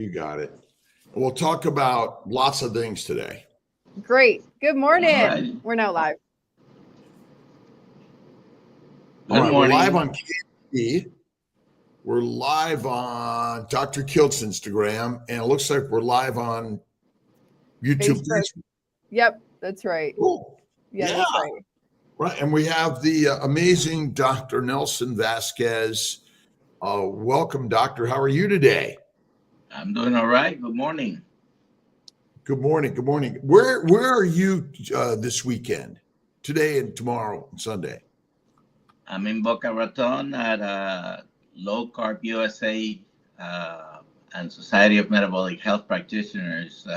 You got it. We'll talk about lots of things today. Great. Good morning. Right. We're now live. All right, morning. we're live on KT. We're live on Dr. Kiltz Instagram, and it looks like we're live on YouTube. Facebook. Yep, that's right. Cool. Yeah, that's right. Right, and we have the amazing Dr. Nelson Vazquez. Welcome, doctor. How are you today? I'm doing all right. Good morning. Good morning. Good morning. Where are you this weekend? Today and tomorrow and Sunday? I'm in Boca Raton at Low Carb USA and Society of Metabolic Health Practitioners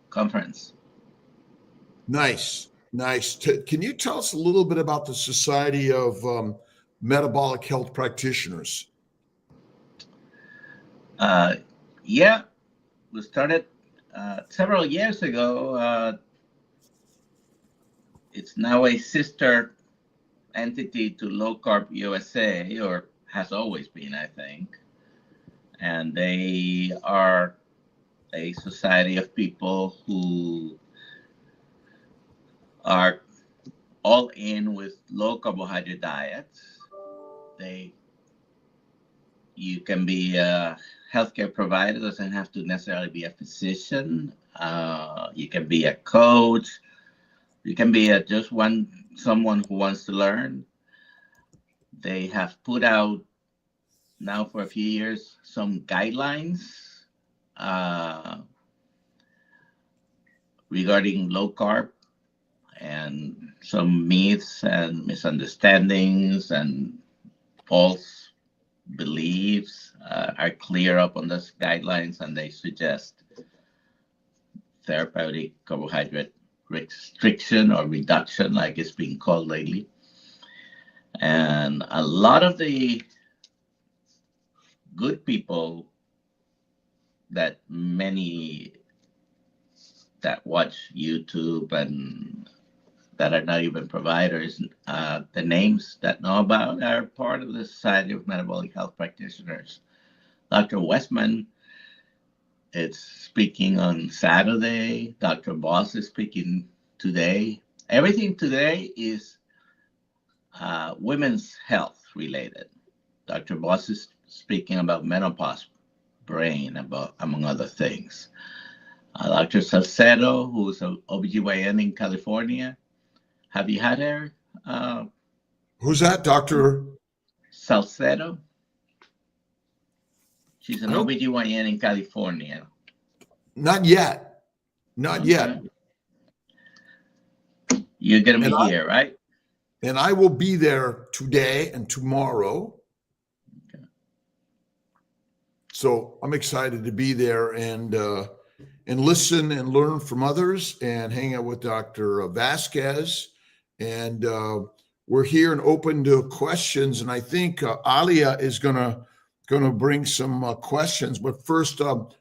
conference. Nice. Can you tell us a little bit about the Society of Metabolic Health Practitioners? Yeah, we started several years ago. It's now a sister entity to Low Carb USA, or has always been, I think. And they are a society of people who are all in with low carbohydrate diets. You can be a healthcare provider, doesn't have to necessarily be a physician. You can be a coach. You can be someone who wants to learn. They have put out now for a few years some guidelines regarding low carb, and some myths and misunderstandings and false beliefs are clear up on those guidelines, and they suggest therapeutic carbohydrate restriction or reduction, like it's being called lately. And a lot of the good people that many that watch YouTube and that are not even providers, the names that know about are part of the Society of Metabolic Health Practitioners. Dr. Westman is speaking on Saturday. Dr. Boss is speaking today. Everything today is women's health related. Dr. Boss is speaking about menopause, brain, among other things. Dr. Salcedo, who's an OBGYN in California. Have you had her? Who's that, Dr. Salcedo? She's an OBGYN in California. Not yet. Not yet. You're going to be here, right? And I will be there today and tomorrow. Okay. So I'm excited to be there and listen and learn from others and hang out with Dr. Vazquez. And we're here and open to questions. And I think Alia is gonna bring some questions. But first,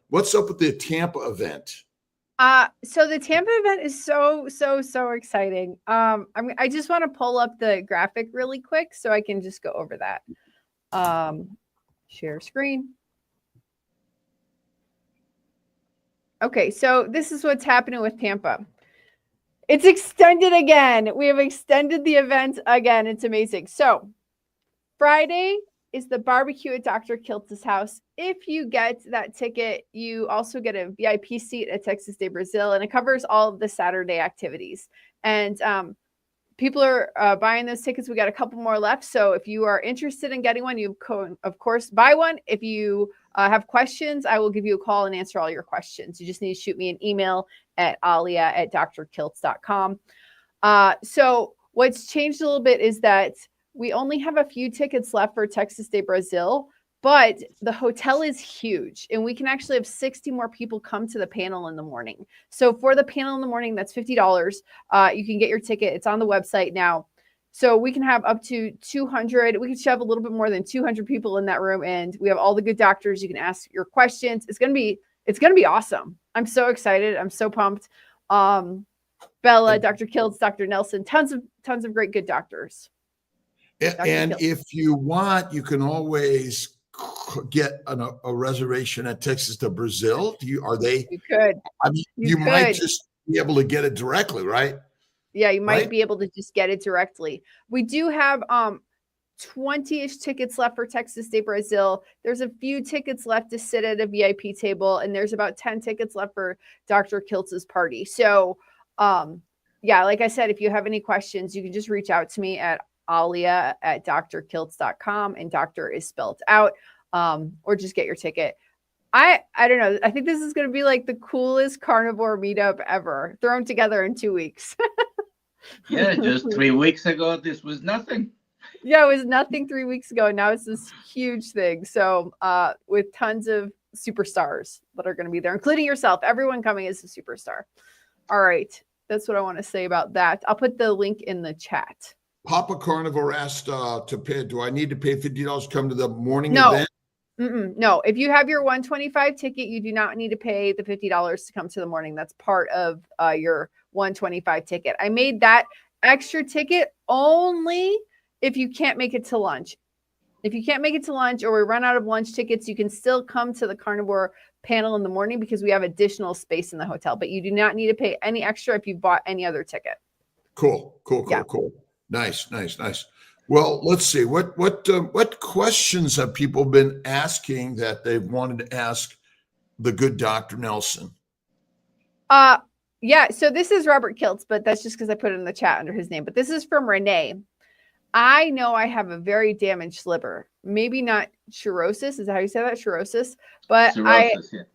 what's up with the Tampa event? So the Tampa event is so exciting. I just want to pull up the graphic really quick so I can just go over that. Share screen. Okay, so this is what's happening with Tampa. It's extended again. We have extended the event again. It's amazing. So Friday is the barbecue at Dr. Kiltz's house. If you get that ticket, you also get a VIP seat at Texas de Brazil, and it covers all of the Saturday activities. And people are buying those tickets. We got a couple more left. So if you are interested in getting one, you of course buy one. If you have questions, I will give you a call and answer all your questions. You just need to shoot me an email at alia@drkiltz.com. So what's changed a little bit is that we only have a few tickets left for Texas de Brazil, but the hotel is huge and we can actually have 60 more people come to the panel in the morning. So for the panel in the morning, that's $50. You can get your ticket. It's on the website now. So we can have up to 200. We can shove a little bit more than 200 people in that room, and we have all the good doctors. You can ask your questions. It's gonna be awesome. I'm so excited. I'm so pumped. Bella, Dr. Kiltz, Dr. Nelson, tons of great good doctors. And if you want, you can always get a reservation at Texas to Brazil? Are they? You could. I mean, you might just be able to get it directly, right? Yeah, you might Right? be able to just get it directly. We do have 20-ish tickets left for Texas Day Brazil. There's a few tickets left to sit at a VIP table, and there's about 10 tickets left for Dr. Kiltz's party. So, yeah, like I said, if you have any questions, you can just reach out to me at alia@drkiltz.com, and doctor is spelled out, or just get your ticket. I don't know. I think this is going to be like the coolest carnivore meetup ever, thrown together in 2 weeks. Yeah, just 3 weeks ago, this was nothing. Yeah, it was nothing 3 weeks ago. Now it's this huge thing. So with tons of superstars that are going to be there, including yourself. Everyone coming is a superstar. All right. That's what I want to say about that. I'll put the link in the chat. Papa Carnivore asked to pay. Do I need to pay $50 to come to the morning event? No. If you have your 125 ticket, you do not need to pay the $50 to come to the morning. That's part of your 125 ticket. I made that extra ticket only if you can't make it to lunch. If you can't make it to lunch or we run out of lunch tickets, you can still come to the carnivore panel in the morning because we have additional space in the hotel, but you do not need to pay any extra if you bought any other ticket. Cool. Nice. Well, let's see. What questions have people been asking that they've wanted to ask the good Dr. Nelson? Yeah, so this is Robert Kiltz, but that's just because I put it in the chat under his name. But this is from Renee. I know I have a very damaged liver. Maybe not cirrhosis. Is that how you say that? Cirrhosis. But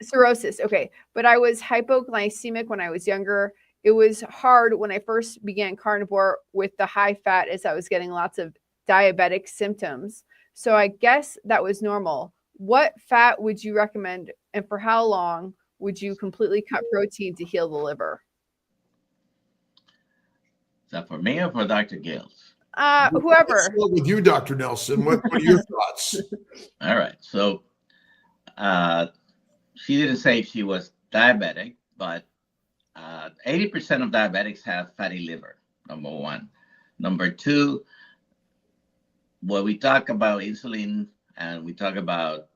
cirrhosis. Okay. But I was hypoglycemic when I was younger. It was hard when I first began carnivore with the high fat as I was getting lots of diabetic symptoms. So I guess that was normal. What fat would you recommend and for how long would you completely cut protein to heal the liver? Is that for me or for Dr. Kiltz? Whoever. Let's start with you, Dr. Nelson. What are your thoughts? All right. So she didn't say she was diabetic, but 80% of diabetics have fatty liver, number one. Number two, when we talk about insulin and we talk about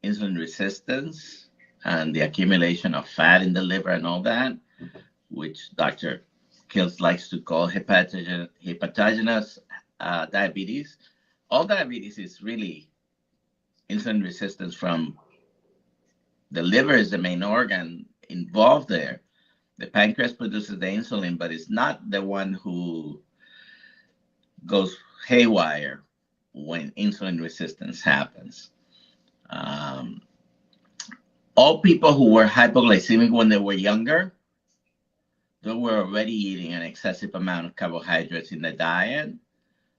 insulin resistance and the accumulation of fat in the liver and all that, which Dr. Kiltz likes to call hepatogenous diabetes. All diabetes is really insulin resistance from the liver is the main organ involved there. The pancreas produces the insulin, but it's not the one who goes haywire when insulin resistance happens. All people who were hypoglycemic when they were younger, they were already eating an excessive amount of carbohydrates in the diet,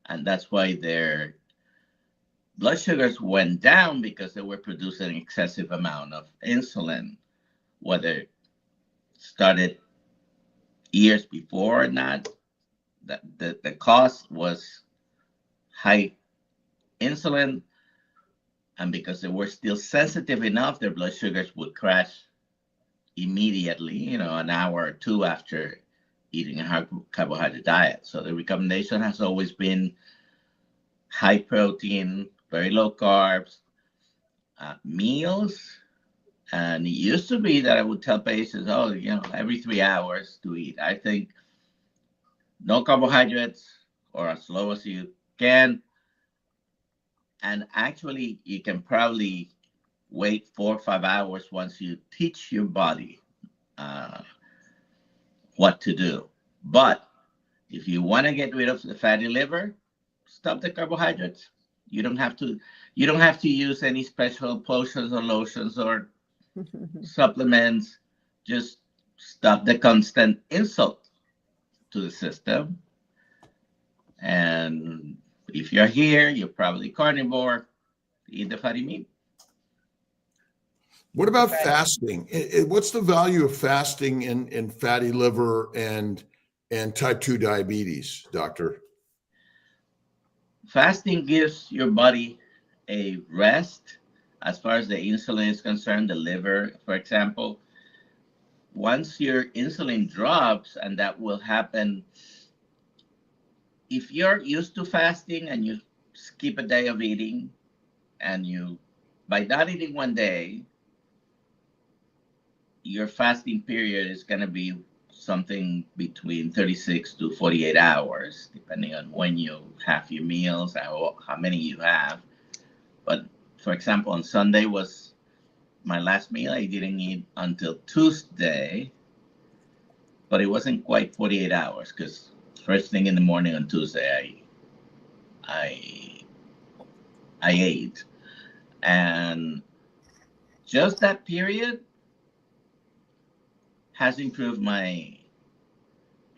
and that's why their blood sugars went down because they were producing an excessive amount of insulin, whether it started years before or not. The cause was high insulin, and because they were still sensitive enough, their blood sugars would crash immediately, an hour or two after eating a high carbohydrate diet. So the recommendation has always been high protein, very low carbs, meals. And it used to be that I would tell patients, every 3 hours to eat. I think no carbohydrates or as low as you can. And actually, you can probably wait 4 or 5 hours once you teach your body what to do. But if you want to get rid of the fatty liver, stop the carbohydrates. You don't have to use any special potions or lotions or supplements. Just stop the constant insult to the system. And if you're here, you're probably carnivore. Eat the fatty meat. What about fasting? What's the value of fasting in fatty liver and type 2 diabetes, doctor? Fasting gives your body a rest as far as the insulin is concerned, the liver, for example. Once your insulin drops, and that will happen if you're used to fasting and you skip a day of eating and you by not eating one day, your fasting period is going to be something between 36 to 48 hours, depending on when you have your meals, how many you have. But for example, on Sunday was my last meal. I didn't eat until Tuesday, but it wasn't quite 48 hours because first thing in the morning on Tuesday, I ate. And just that period has improved my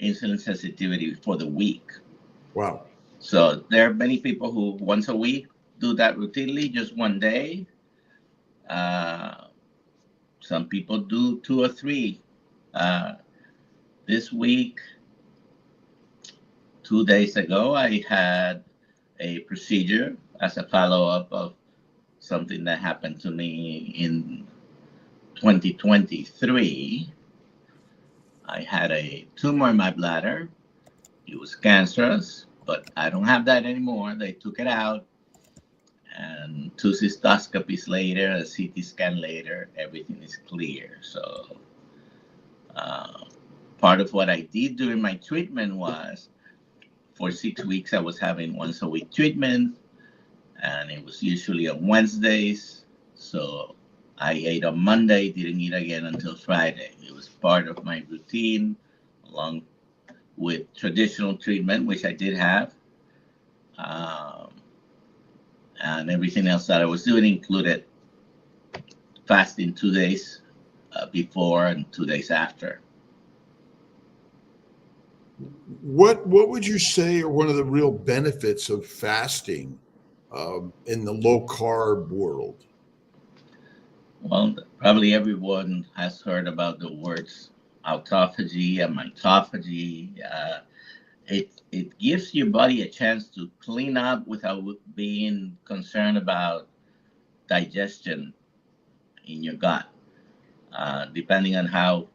insulin sensitivity for the week. Wow. So there are many people who once a week do that routinely, just one day. Some people do 2 or 3. This week, 2 days ago, I had a procedure as a follow-up of something that happened to me in 2023. I had a tumor in my bladder. It was cancerous, but I don't have that anymore. They took it out. And 2 cystoscopies later, a CT scan later, everything is clear. So part of what I did during my treatment was, for 6 weeks, I was having once a week treatment, and it was usually on Wednesdays. So I ate on Monday, didn't eat again until Friday. It was part of my routine, along with traditional treatment, which I did have. And everything else that I was doing included fasting 2 days before and 2 days after. What would you say are one of the real benefits of fasting in the low carb world? Well, probably everyone has heard about the words autophagy and mitophagy. It gives your body a chance to clean up without being concerned about digestion in your gut. Depending on how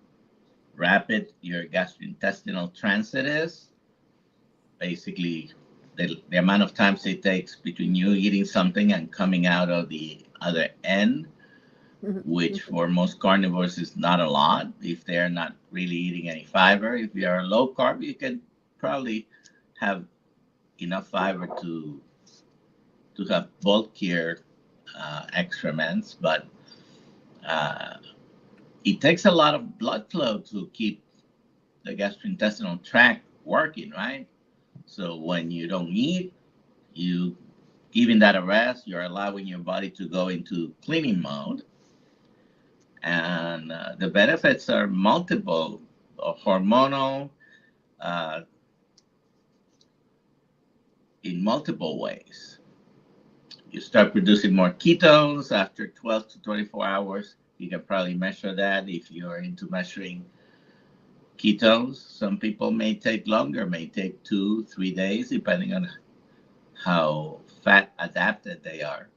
rapid your gastrointestinal transit is, basically the amount of time it takes between you eating something and coming out of the other end, which for most carnivores is not a lot if they're not really eating any fiber. If you are low carb, you can probably have enough fiber to have bulkier excrements, but it takes a lot of blood flow to keep the gastrointestinal tract working, right? So when you don't eat, you giving that a rest, you're allowing your body to go into cleaning mode. And the benefits are multiple, hormonal, in multiple ways. You start producing more ketones after 12 to 24 hours. You can probably measure that if you're into measuring ketones. Some people may take longer, may take 2-3 days, depending on how fat adapted they are.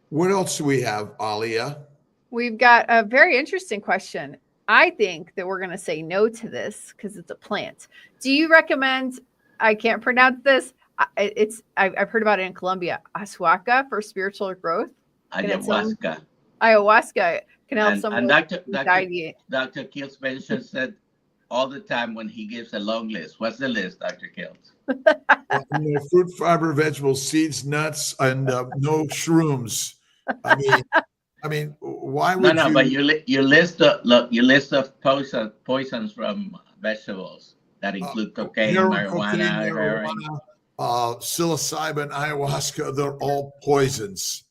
What else do we have, Alia? We've got a very interesting question. I think that we're going to say no to this because it's a plant. Do you recommend, I can't pronounce this, I've heard about it in Colombia, ayahuasca for spiritual growth? Ayahuasca. Ayahuasca can help And someone Dr. anxiety. Dr. Kiltz mentions that all the time when he gives a long list. What's the list, Dr. Kiltz? Fruit, fiber, vegetables, seeds, nuts, and no shrooms. I mean, why would No, you? but your list of poisons from vegetables that include cocaine, marijuana, Psilocybin, ayahuasca, they're all poisons.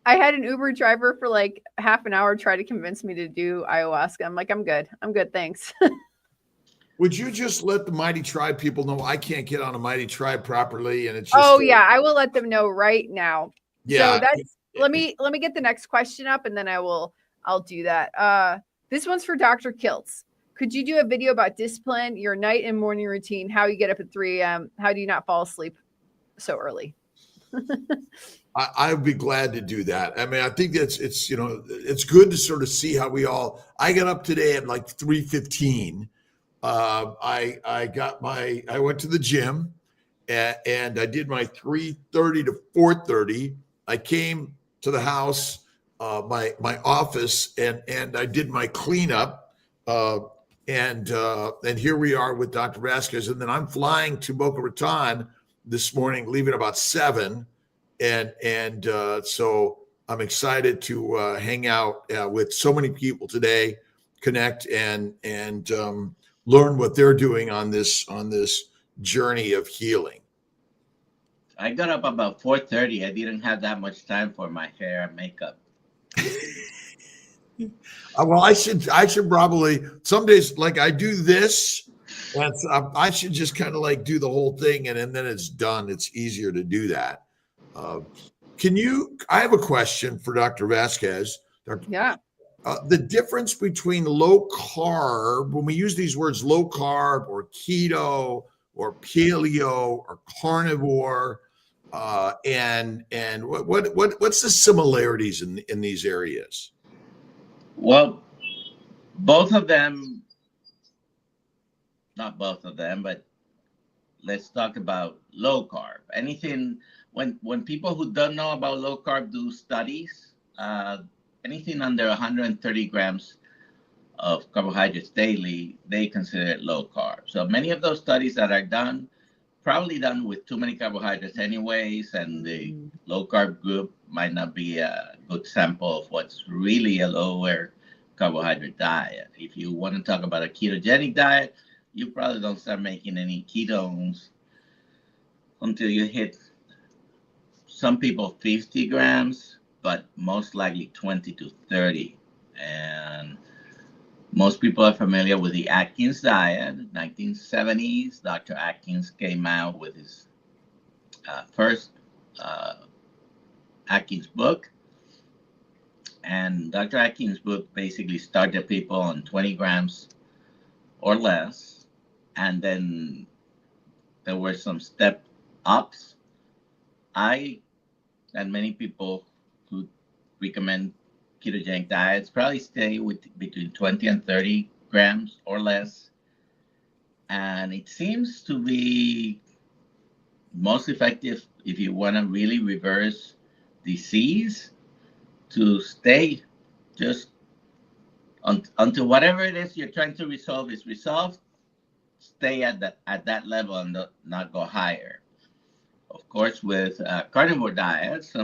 I had an Uber driver for like half an hour try to convince me to do ayahuasca. I'm like, I'm good, thanks. Would you just let the Mighty Tribe people know I can't get on a Mighty Tribe properly, and it's just yeah, I will let them know right now. Yeah. So that's let me get the next question up, and then I'll do that. This one's for Dr. Kiltz. Could you do a video about discipline, your night and morning routine, how you get up at 3 a.m., how do you not fall asleep so early? I would be glad to do that. I mean, I think it's good to sort of see how I got up today at like 3:15. I went to the gym, and I did my 3:30 to 4:30. I came to the house, my office, and I did my cleanup. And here we are with Dr. Vazquez, and then I'm flying to Boca Raton this morning, leaving about 7, and so I'm excited to hang out with so many people today, connect and learn what they're doing on this journey of healing. I got up about 4:30. I didn't have that much time for my hair and makeup. Well, I should probably some days, like I do this, and I should just kind of like do the whole thing, and then it's done. It's easier to do that. I have a question for Dr. Vazquez. Yeah. The difference between low carb, when we use these words low carb or keto or paleo or carnivore, and what's the similarities in these areas? Well, both of them, not both of them, but let's talk about low carb. Anything, when people who don't know about low carb do studies, anything under 130 grams of carbohydrates daily, they consider it low carb. So many of those studies that are done, probably done with too many carbohydrates anyways, and the low carb group might not be a good sample of what's really a lower carbohydrate diet. If you want to talk about a ketogenic diet, you probably don't start making any ketones until you hit, some people 50 grams, but most likely 20 to 30. And most people are familiar with the Atkins diet. 1970s, Dr. Atkins came out with his first Atkins book. And Dr. Atkins' book basically started people on 20 grams or less. And then there were some step ups. I and many people who recommend ketogenic diets probably stay with between 20 and 30 grams or less. And it seems to be most effective if you want to really reverse disease, to stay just until whatever it is you're trying to resolve is resolved, stay at that level and not go higher. Of course, with carnivore diets,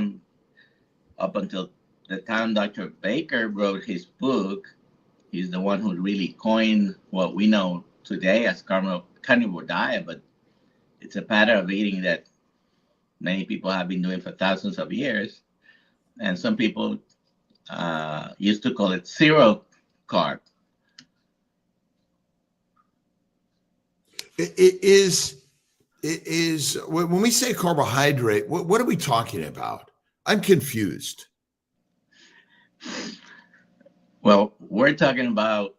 up until the time Dr. Baker wrote his book, he's the one who really coined what we know today as carnivore diet, but it's a pattern of eating that many people have been doing for thousands of years. And some people used to call it zero carb. It is when we say carbohydrate, what are we talking about? I'm confused. Well, we're talking about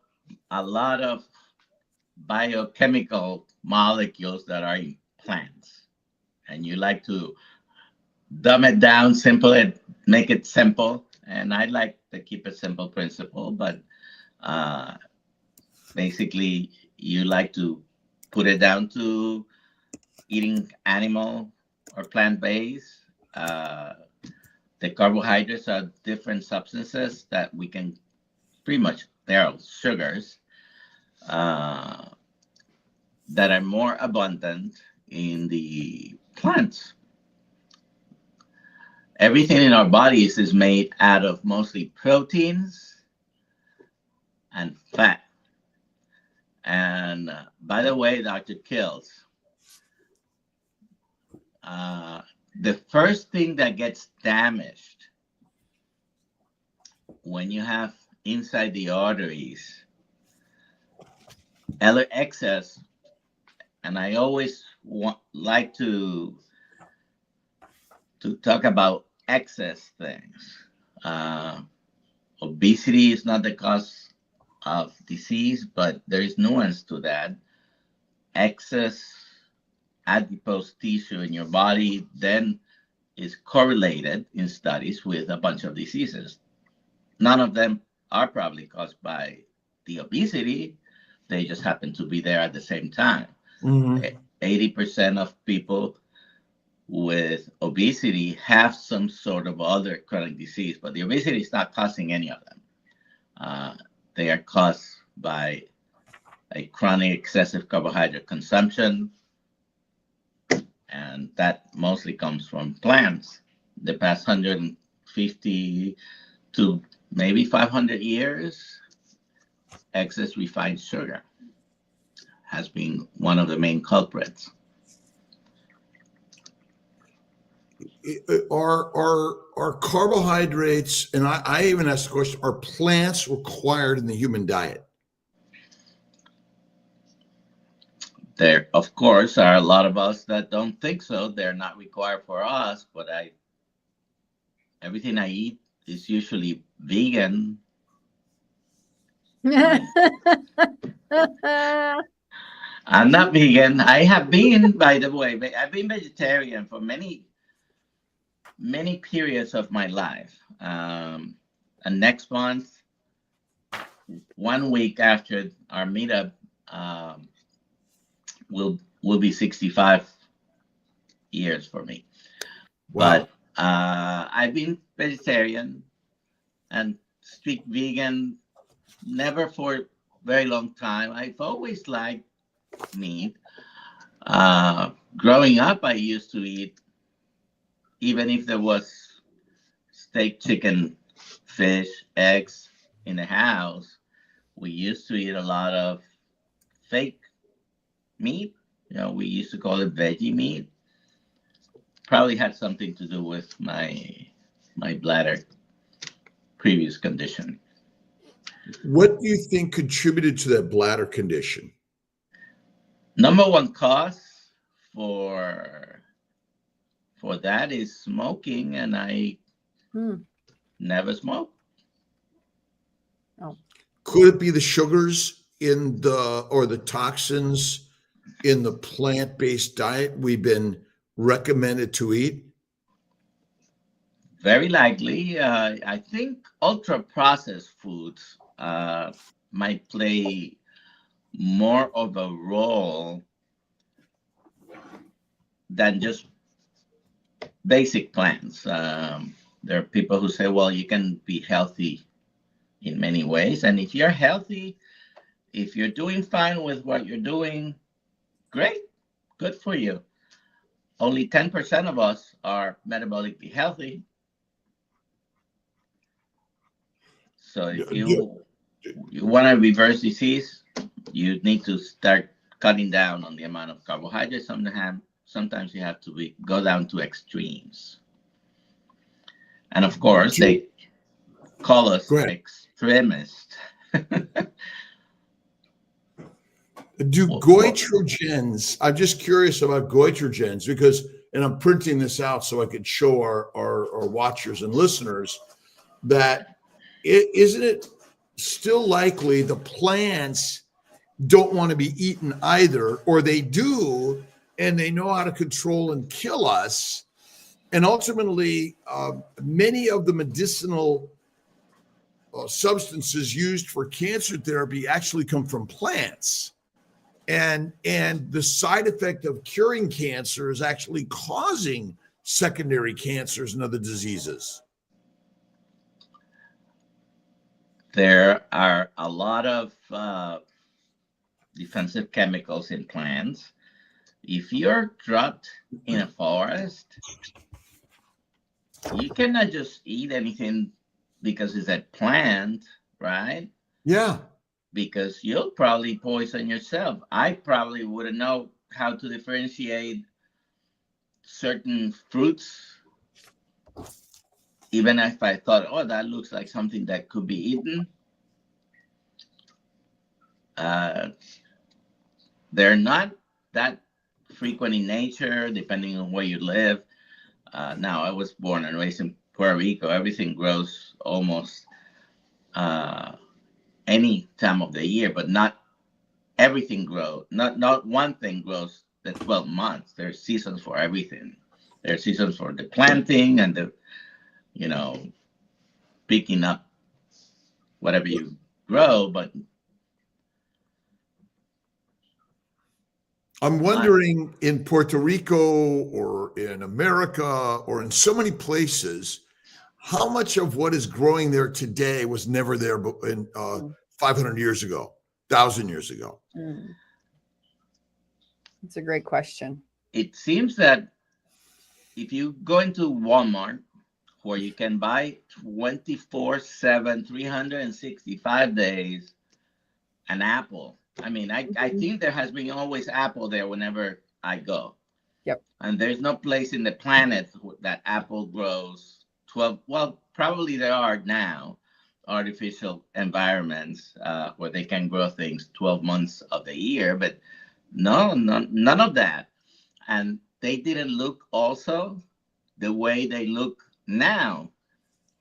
a lot of biochemical molecules that are in plants. And you like to dumb it down, simple it, make it simple. And I like to keep a simple principle, but basically you like to put it down to eating animal or plant-based. The carbohydrates are different substances that we can pretty much, they're sugars that are more abundant in the plants. Everything in our bodies is made out of mostly proteins and fat. And by the way, Dr. Kiltz, the first thing that gets damaged when you have inside the arteries excess, and I always like to talk about excess things. Obesity is not the cause of disease, but there is nuance to that. Excess adipose tissue in your body then is correlated in studies with a bunch of diseases. None of them are probably caused by the obesity. They just happen to be there at the same time. 80% of people with obesity have some sort of other chronic disease, but the obesity is not causing any of them. They are caused by a chronic excessive carbohydrate consumption, and that mostly comes from plants. The past 150 to maybe 500 years, excess refined sugar has been one of the main culprits. Are carbohydrates, and I even asked the question, are plants required in the human diet? There, of course, are a lot of us that don't think so. They're not required for us, but everything I eat is usually vegan. I'm not vegan. I have been, by the way, I've been vegetarian for many periods of my life. And next month, 1 week after our meetup, will be 65 years for me. Wow. But I've been vegetarian and strict vegan, never for a very long time. I've always liked meat. Growing up, I used to eat, even if there was steak, chicken, fish, eggs in the house, we used to eat a lot of fake meat. We used to call it veggie meat. Probably had something to do with my bladder previous condition. What do you think contributed to that bladder condition? Number one cause for that is smoking, and I never smoked. Oh. Could it be the sugars or the toxins in the plant-based diet we've been recommended to eat? Very likely. I think ultra-processed foods might play more of a role than just basic plants. There are people who say, well, you can be healthy in many ways. And if you're healthy, if you're doing fine with what you're doing, great, good for you. Only 10% of us are metabolically healthy. So if you want to reverse disease, you need to start cutting down on the amount of carbohydrates. Sometimes you have to go down to extremes. And of course, they call us extremists. Do goitrogens, I'm just curious about goitrogens because, and I'm printing this out so I could show our watchers and listeners that isn't it still likely the plants don't want to be eaten either, or they do, and they know how to control and kill us. And ultimately, many of the medicinal substances used for cancer therapy actually come from plants. And the side effect of curing cancer is actually causing secondary cancers and other diseases. There are a lot of defensive chemicals in plants. If you're trapped in a forest, you cannot just eat anything because it's a plant, right? Yeah. Because you'll probably poison yourself. I probably wouldn't know how to differentiate certain fruits, even if I thought, oh, that looks like something that could be eaten. They're not that frequent in nature, depending on where you live. Now, I was born and raised in Puerto Rico. Everything grows almost any time of the year, but not everything grows. Not one thing grows the 12 months. There's seasons for everything. There's seasons for the planting and the, picking up whatever you grow. But I'm wondering in Puerto Rico or in America or in so many places, how much of what is growing there today was never there in 500 years ago, 1,000 years ago? That's a great question. It seems that if you go into Walmart, where you can buy 24/7, 365 days, an apple. I mean, I think there has been always apple there whenever I go. Yep. And there's no place in the planet that apple grows 12. Well, probably there are now artificial environments where they can grow things 12 months of the year, but none of that. And they didn't look also the way they look now,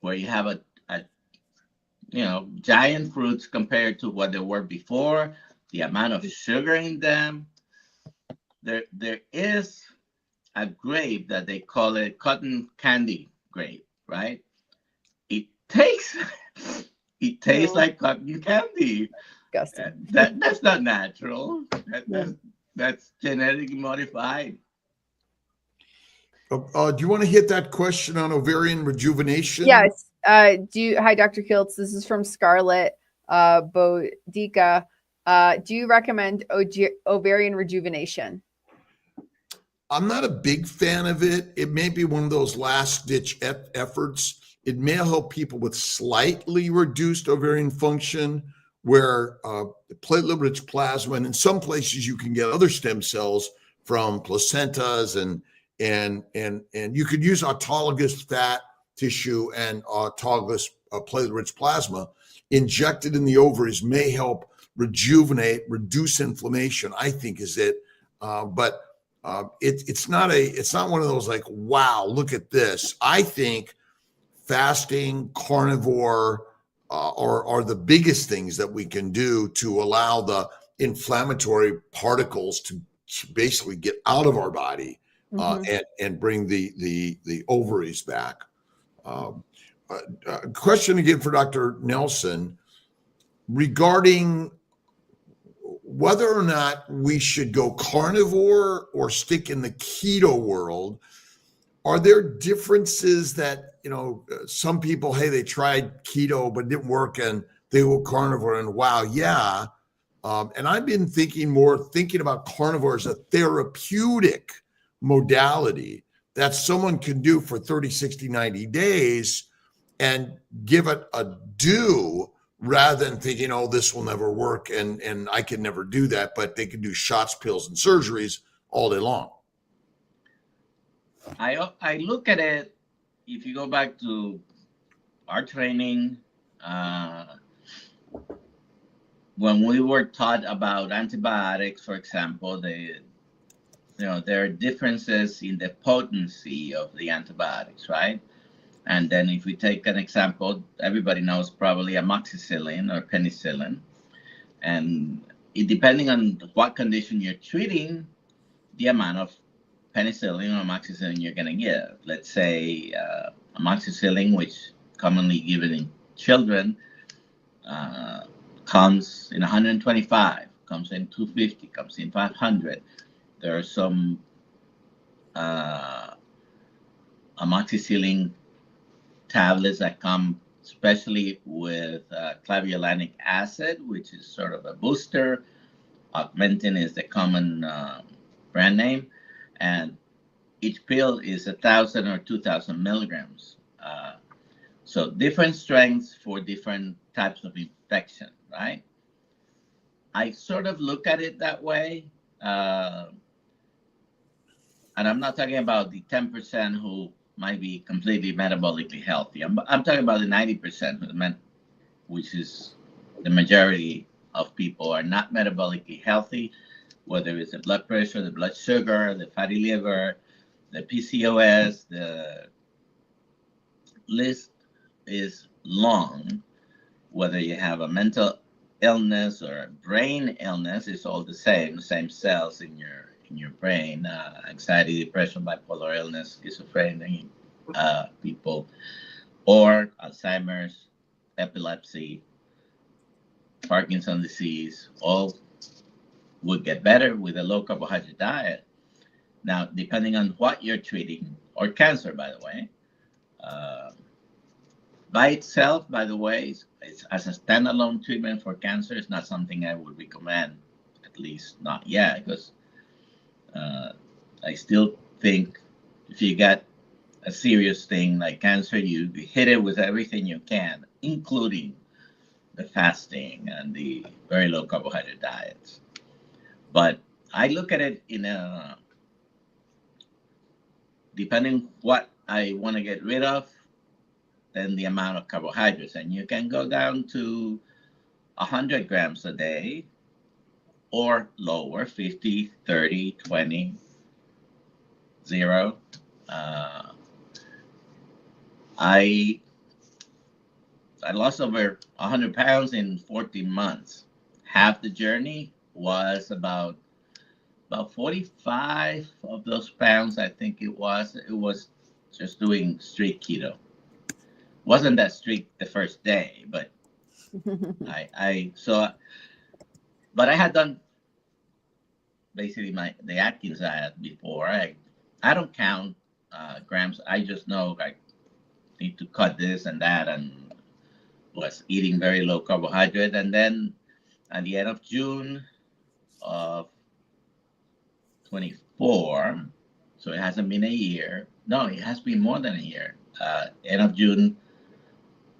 where you have a giant fruits compared to what they were before, the amount of sugar in them. There is a grape that they call it cotton candy grape, right? It tastes like cotton candy. That's not natural. That's genetically modified. Do you want to hit that question on ovarian rejuvenation? Yes. Hi, Dr. Kiltz. This is from Scarlett Bodica. Do you recommend ovarian rejuvenation? I'm not a big fan of it. It may be one of those last-ditch efforts. It may help people with slightly reduced ovarian function, where the platelet-rich plasma, and in some places you can get other stem cells from placentas, and you could use autologous fat tissue and autologous platelet-rich plasma injected in the ovaries may help rejuvenate, reduce inflammation, I think is it. But it's not one of those like, wow, look at this. I think fasting, carnivore are the biggest things that we can do to allow the inflammatory particles to basically get out of our body and bring the ovaries back. Question again for Dr. Nelson regarding whether or not we should go carnivore or stick in the keto world. Are there differences that, some people, hey, they tried keto but it didn't work and they were carnivore and wow, yeah. And I've been thinking about carnivore as a therapeutic modality that someone can do for 30, 60, 90 days and give it a do, rather than thinking, oh, this will never work and I can never do that, but they can do shots, pills, and surgeries all day long. I look at it, if you go back to our training, when we were taught about antibiotics, for example, there are differences in the potency of the antibiotics, right? And then if we take an example, everybody knows probably amoxicillin or penicillin. And depending on what condition you're treating, the amount of penicillin or amoxicillin you're going to give. Let's say amoxicillin, which commonly given in children, comes in 125, comes in 250, comes in 500. There are some amoxicillin tablets that come especially with clavulanic acid, which is sort of a booster. Augmentin is the common brand name, and each pill is 1,000 or 2,000 milligrams. So different strengths for different types of infection, right? I sort of look at it that way. And I'm not talking about the 10% who might be completely metabolically healthy. I'm talking about the 90%, which is the majority of people are not metabolically healthy, whether it's the blood pressure, the blood sugar, the fatty liver, the PCOS. The list is long. Whether you have a mental illness or a brain illness, it's all the same cells in your brain, anxiety, depression, bipolar illness, schizophrenia, people, or Alzheimer's, epilepsy, Parkinson's disease, all would get better with a low carbohydrate diet. Now, depending on what you're treating, or cancer, by the way, by itself, by the way, it's as a standalone treatment for cancer, it's not something I would recommend, at least not yet, because I still think if you got a serious thing like cancer, you hit it with everything you can, including the fasting and the very low carbohydrate diets. But I look at it in a, depending what I want to get rid of, then the amount of carbohydrates. And you can go down to 100 grams a day or lower, 50, 30, 20, 0. I lost over 100 pounds in 14 months. Half the journey was about 45 of those pounds, I think it was just doing strict keto. Wasn't that strict the first day, but but I had done basically the Atkins diet before. I don't count grams. I just know I need to cut this and that, and was eating very low carbohydrate. And then at the end of June of 24, so it hasn't been a year. No, it has been more than a year. End of June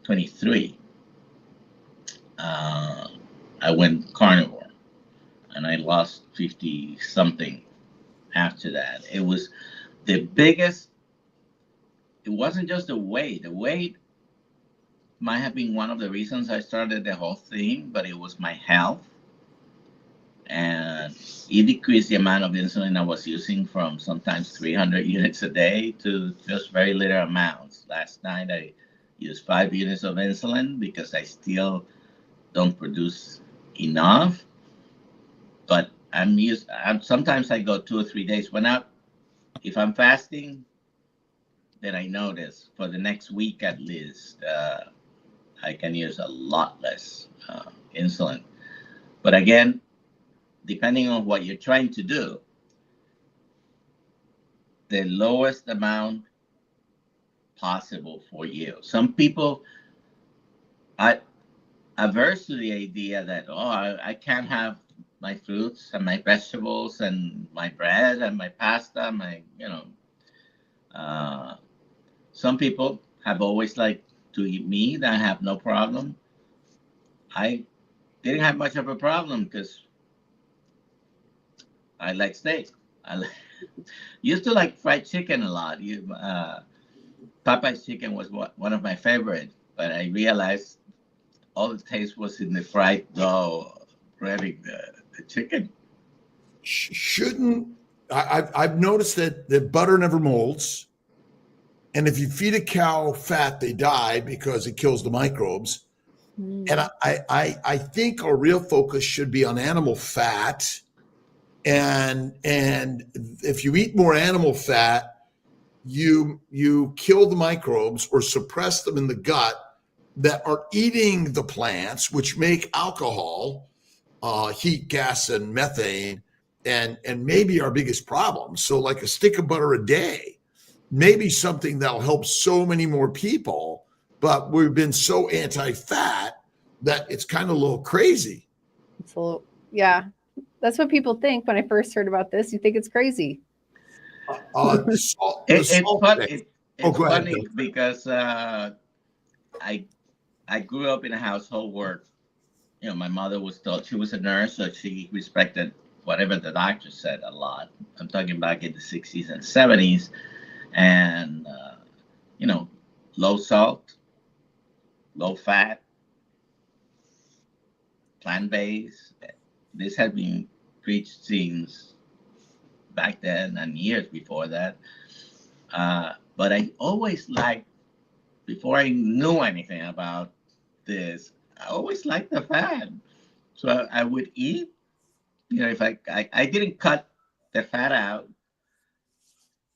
23, I went carnivore, and I lost 50 something after that. It was the biggest. It wasn't just the weight. The weight might have been one of the reasons I started the whole thing, but it was my health. And it decreased the amount of insulin I was using from sometimes 300 units a day to just very little amounts. Last night I used 5 units of insulin because I still don't produce enough. But sometimes I go 2 or 3 days. If I'm fasting, then I notice for the next week at least, I can use a lot less insulin. But again, depending on what you're trying to do, the lowest amount possible for you. Some people are averse to the idea that, I can't have my fruits and my vegetables and my bread and my pasta, some people have always liked to eat meat. I have no problem. I didn't have much of a problem because I like steak. Used to like fried chicken a lot. Popeye's chicken was one of my favorites, but I realized all the taste was in the fried dough, breading the chicken. I've noticed that butter never molds. And if you feed a cow fat, they die because it kills the microbes. And I think our real focus should be on animal fat. And if you eat more animal fat, you kill the microbes or suppress them in the gut that are eating the plants, which make alcohol, heat gas, and methane, and maybe our biggest problem. So like a stick of butter a day, maybe something that'll help so many more people, but we've been so anti-fat that it's kind of a little crazy. Yeah. That's what people think when I first heard about this. You think it's crazy. It's funny because I grew up in a household where, my mother was told, she was a nurse, so she respected whatever the doctor said a lot. I'm talking back in the 60s and 70s. And, low salt, low fat, plant-based. This had been preached since back then and years before that. But I always liked, before I knew anything about this, I always liked the fat. So I would eat, if I didn't cut the fat out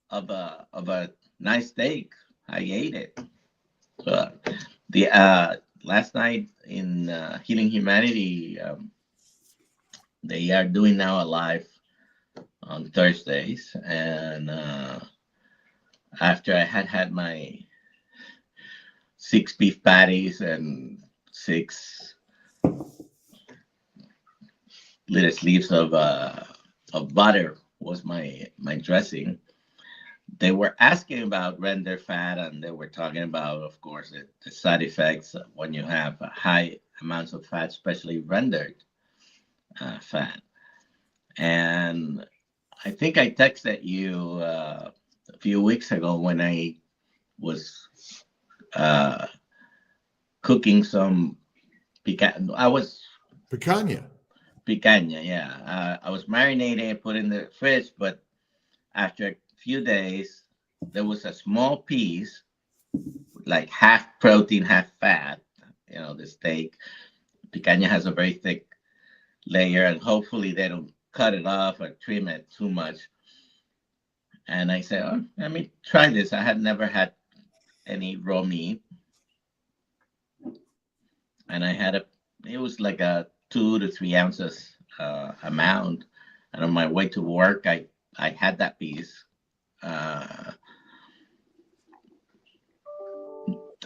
of a nice steak, I ate it. So the last night in Healing Humanity, They are doing now a live on Thursdays, and after I had my 6 beef patties and 6 little sleeves of butter was my dressing. They were asking about render fat, and they were talking about, of course, the side effects when you have high amounts of fat, especially rendered fat. And I think I texted you a few weeks ago when I was cooking some picanha. Picanha, yeah. I was marinating it, put in the fridge, but after a few days, there was a small piece, like half protein, half fat. You know, the steak. Picanha has a very thick layer, and hopefully they don't cut it off or trim it too much. And I said, oh, let me try this. I had never had any raw meat. And it was like a 2 to 3 ounces amount. And on my way to work, I had that piece.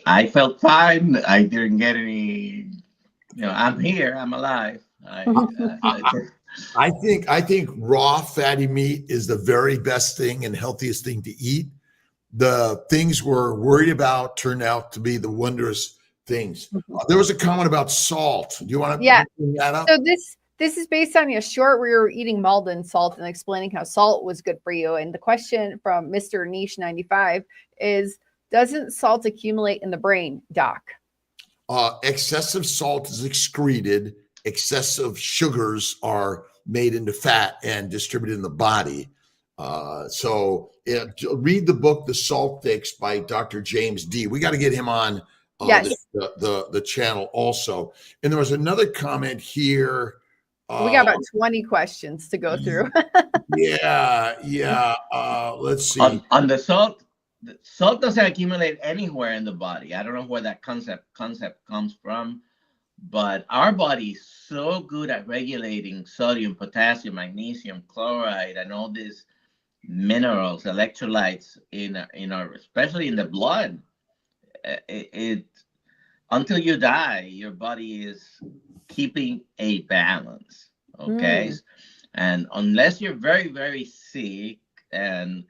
I felt fine. I didn't get any, I'm here, I'm alive. I think raw fatty meat is the very best thing and healthiest thing to eat. The things we're worried about turned out to be the wondrous things. There was a comment about salt. Do you want to bring that up? So this is based on a short where you were eating Malden salt and explaining how salt was good for you. And the question from Mr. Niche 95 is, doesn't salt accumulate in the brain, Doc? Excessive salt is excreted. Excessive sugars are made into fat and distributed in the body. So read the book, The Salt Fix by Dr. James D. We got to get him on the channel also. And there was another comment here. We got about 20 questions to go through. Let's see. On the salt doesn't accumulate anywhere in the body. I don't know where that concept comes from, but our body is so good at regulating sodium, potassium, magnesium, chloride, and all these minerals, electrolytes in our, especially in the blood. Until you die, your body is keeping a balance. Okay, and unless you're very, very sick and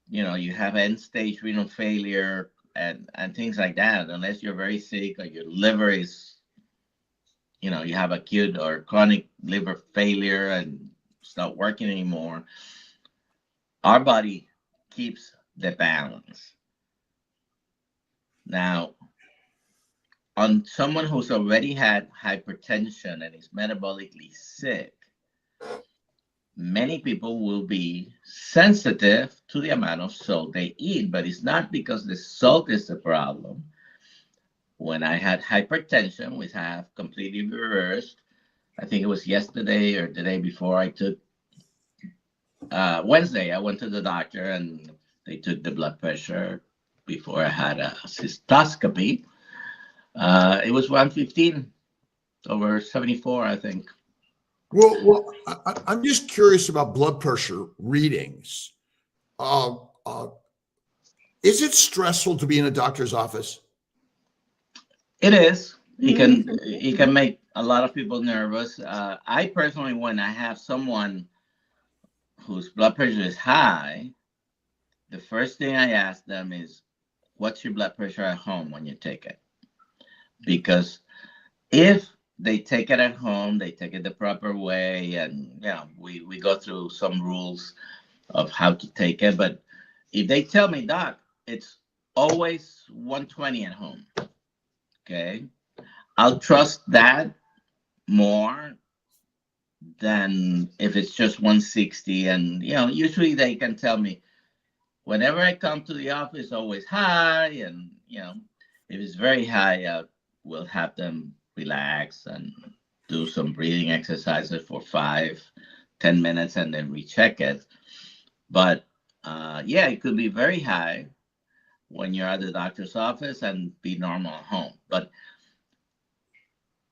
you have end-stage renal failure and things like that, unless you're very sick or your liver is, you have acute or chronic liver failure and it's not working anymore, our body keeps the balance. Now, on someone who's already had hypertension and is metabolically sick, many people will be sensitive to the amount of salt they eat, but it's not because the salt is the problem. When I had hypertension, which I have completely reversed, I think it was yesterday or the day before, I took Wednesday, I went to the doctor and they took the blood pressure before I had a cystoscopy. It was 115 over 74, I think. Well, I'm just curious about blood pressure readings. Is it stressful to be in a doctor's office? It is. It can make a lot of people nervous. I personally, when I have someone whose blood pressure is high, the first thing I ask them is, what's your blood pressure at home when you take it? Because if they take it at home, they take it the proper way, and we go through some rules of how to take it. But if they tell me, Doc, it's always 120 at home, okay, I'll trust that more than if it's just 160. And usually they can tell me, whenever I come to the office, always high, and if it's very high, we'll have them relax and do some breathing exercises for 5-10 minutes and then recheck it. But it could be very high when you're at the doctor's office and be normal at home. But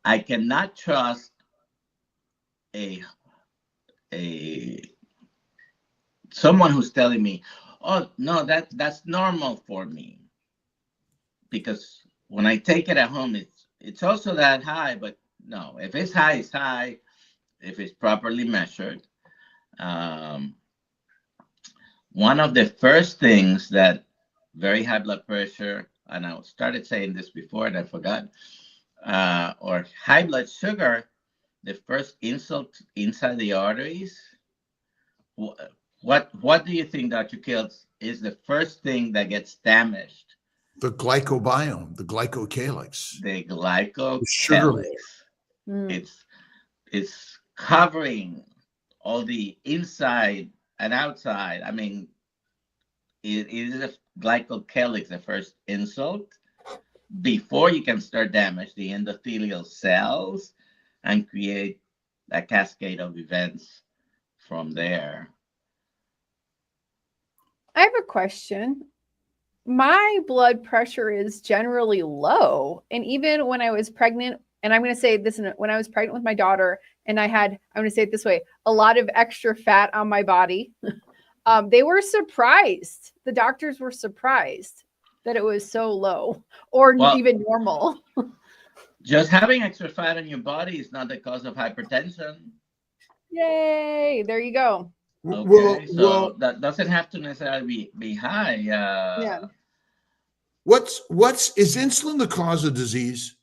I cannot trust a someone who's telling me, "Oh no, that's normal for me," because when I take it at home, it's also that high. But no, if it's high, it's high. If it's properly measured. One of the first things that very high blood pressure, and I started saying this before and I forgot, or high blood sugar, the first insult inside the arteries. What do you think, Dr. Kiltz, is the first thing that gets damaged? The glycobiome, the glycocalyx. The sugar glycocalyx. It's covering all the inside and outside. I mean, it is a glycocalyx, the first insult, before you can start damage the endothelial cells and create a cascade of events from there. I have a question. My blood pressure is generally low. And even when I was pregnant, and I'm going to say this, when I was pregnant with my daughter and I had, I'm going to say it this way, a lot of extra fat on my body, they were surprised. The doctors were surprised that it was so low or even normal. Just having extra fat in your body is not the cause of hypertension. Yay. There you go. Okay, so that doesn't have to necessarily be high. Yeah. Is insulin the cause of disease?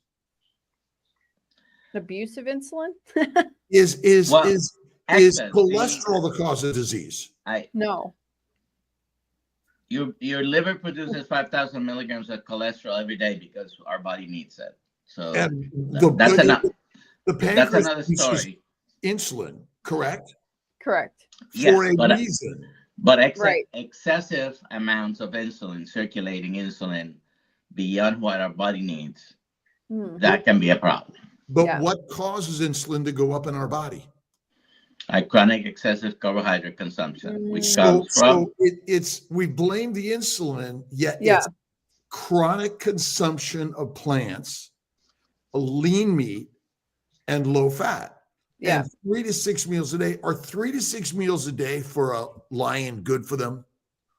Abuse of insulin? Is Excess, cholesterol the cause of disease? No. Your liver produces 5,000 milligrams of cholesterol every day because our body needs it. So that's another story. Insulin, correct? Correct. For a reason. But excessive amounts of insulin, circulating insulin, beyond what our body needs, that can be a problem. But what causes insulin to go up in our body? Chronic excessive carbohydrate consumption, which comes from. We blame the insulin, yet it's chronic consumption of plants, lean meat, and low fat. Yeah. And 3 to 6 meals a day. Are 3 to 6 meals a day for a lion good for them?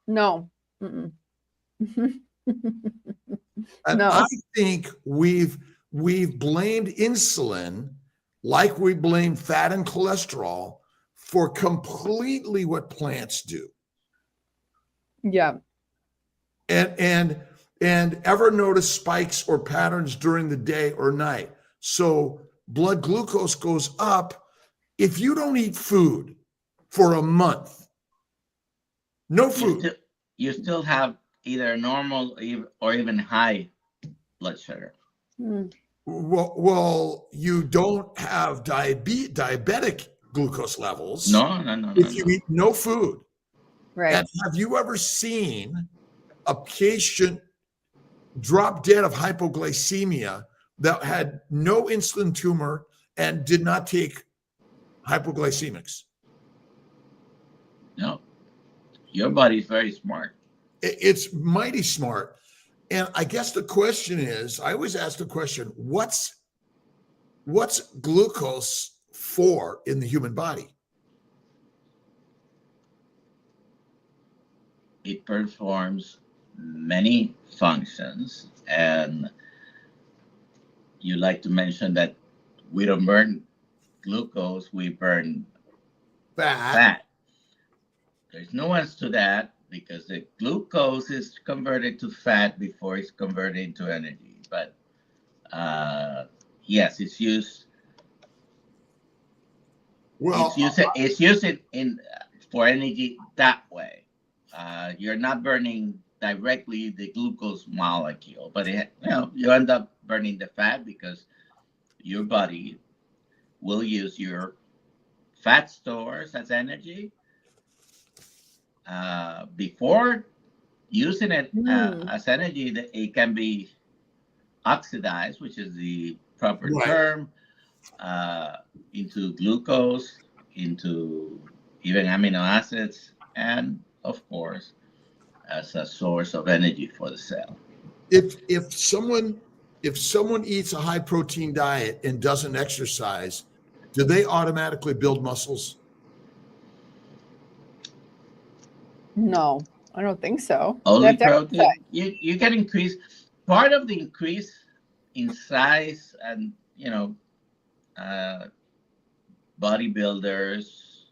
No. And I think we've blamed insulin like we blame fat and cholesterol for completely what plants do. Yeah. And ever notice spikes or patterns during the day or night? So blood glucose goes up if you don't eat food for a month. No food. You still have either normal or even high blood sugar. Well, you don't have diabetic glucose levels. No. If you eat no food. Right. And have you ever seen a patient drop dead of hypoglycemia that had no insulin tumor and did not take hypoglycemics? No. Your body's very smart. It's mighty smart. And I guess the question is, I always ask the question, what's glucose for in the human body? It performs many functions, and you like to mention that we don't burn glucose, we burn fat. There's nuance to that because the glucose is converted to fat before it's converted into energy. But yes, it's used. Well, it's used in for energy that way. You're not burning directly the glucose molecule, but you end up burning the fat because your body will use your fat stores as energy before using it as energy. It can be oxidized, which is the proper term, into glucose, into even amino acids, and of course as a source of energy for the cell. If someone eats a high protein diet and doesn't exercise, do they automatically build muscles? No, I don't think so. They Only have to protein. exercise. You can increase part of the increase in size, and bodybuilders,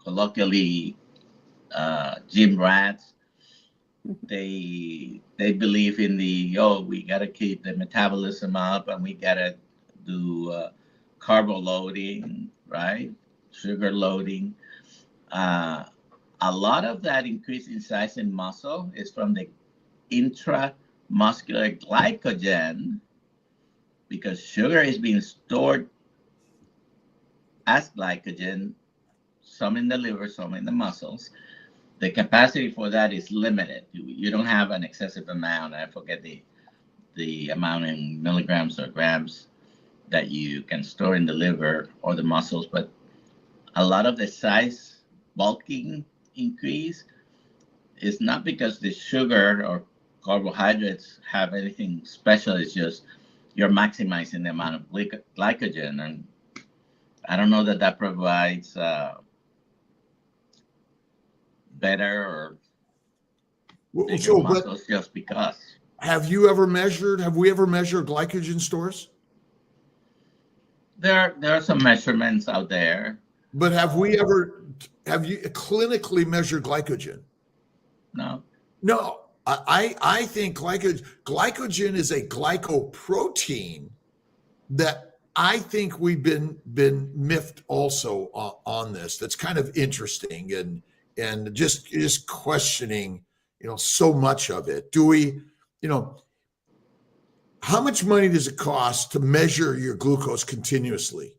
colloquially gym rats, they believe in we gotta keep the metabolism up, and we gotta do carbo loading, right? Sugar loading. A lot of that increase in size and muscle is from the intramuscular glycogen, because sugar is being stored as glycogen, some in the liver, some in the muscles. The capacity for that is limited. You don't have an excessive amount. I forget the amount in milligrams or grams that you can store in the liver or the muscles, but a lot of the size bulking increase is not because the sugar or carbohydrates have anything special. It's just you're maximizing the amount of glycogen, and I don't know that provides better or bigger muscles just because. Have we ever measured glycogen stores? There are some measurements out there. But have you clinically measured glycogen? No. No. I think glycogen is a glycoprotein that I think we've been miffed also on this. That's kind of interesting and just questioning, so much of it. Do we, how much money does it cost to measure your glucose continuously?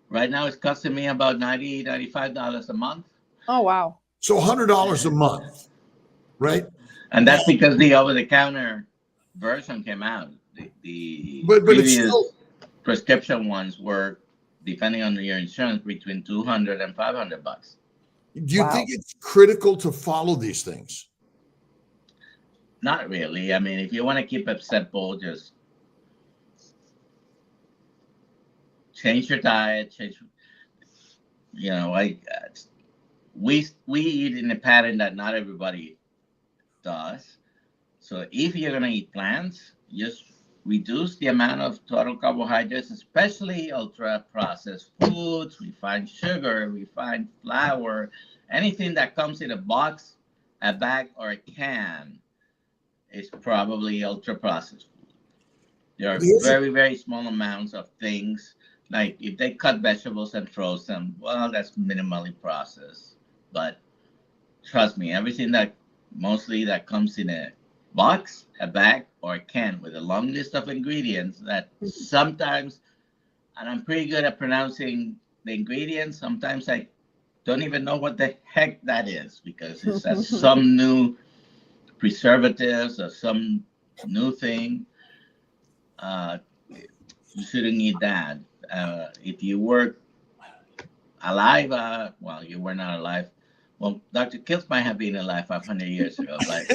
Right now, it's costing me about $90, $95 a month. Oh, wow. So $100 a month, right? And that's because the over-the-counter version came out. The but previous it's still, prescription ones were, depending on your insurance, between $200 and $500. Do you think it's critical to follow these things? Not really. I mean, if you want to keep it simple, just change your diet. We eat in a pattern that not everybody does. So if you're gonna eat plants, just reduce the amount of total carbohydrates, especially ultra processed foods, refined sugar, refined flour, anything that comes in a box, a bag, or a can is probably ultra processed food. There are very, very small amounts of things. Like if they cut vegetables and froze them, well, that's minimally processed. But trust me, everything that comes in a box, a bag, or a can with a long list of ingredients that sometimes, and I'm pretty good at pronouncing the ingredients, sometimes I don't even know what the heck that is because it's some new preservatives or some new thing. You shouldn't eat that. If you were alive, well, you were not alive. Well, Dr. Kiltz might have been alive 500 years ago, but